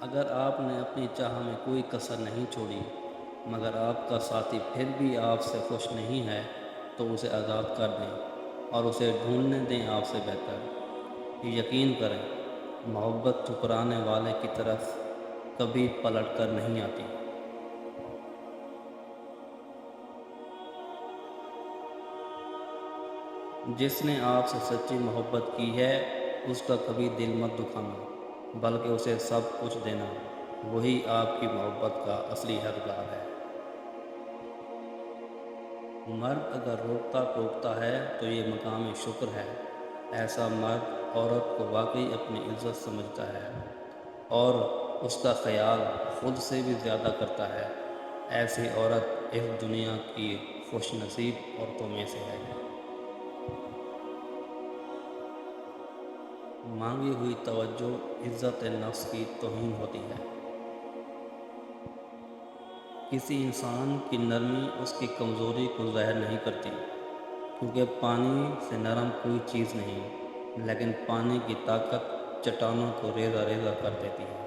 اگر آپ نے اپنی چاہ میں کوئی کسر نہیں چھوڑی مگر آپ کا ساتھی پھر بھی آپ سے خوش نہیں ہے تو اسے آزاد کر دیں اور اسے ڈھونڈنے دیں آپ سے بہتر۔ یقین کریں، محبت ٹھکرانے والے کی طرف کبھی پلٹ کر نہیں آتی۔ جس نے آپ سے سچی محبت کی ہے اس کا کبھی دل مت دکھانا بلکہ اسے سب کچھ دینا، وہی آپ کی محبت کا اصلی حقدار ہے۔ مرد اگر روکتا ٹوکتا ہے تو یہ مقام شکر ہے۔ ایسا مرد عورت کو واقعی اپنی عزت سمجھتا ہے اور اس کا خیال خود سے بھی زیادہ کرتا ہے۔ ایسی عورت اس دنیا کی خوش نصیب عورتوں میں سے ہے۔ مانگی ہوئی توجہ عزت نفس کی توہین ہوتی ہے۔ کسی انسان کی نرمی اس کی کمزوری کو ظاہر نہیں کرتی، کیونکہ پانی سے نرم کوئی چیز نہیں، لیکن پانی کی طاقت چٹانوں کو ریزہ ریزہ کر دیتی ہے۔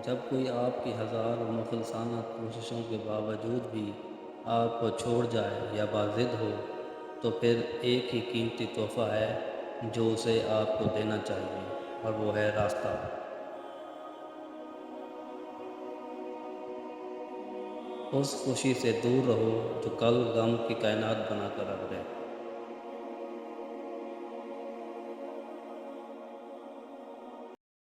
جب کوئی آپ کی ہزار مخلصانہ کوششوں کے باوجود بھی آپ کو چھوڑ جائے یا باضد ہو تو پھر ایک ہی قیمتی تحفہ ہے جو اسے آپ کو دینا چاہیے، اور وہ ہے راستہ۔ اس خوشی سے دور رہو جو کل غم کی کائنات بنا کر رکھ دے۔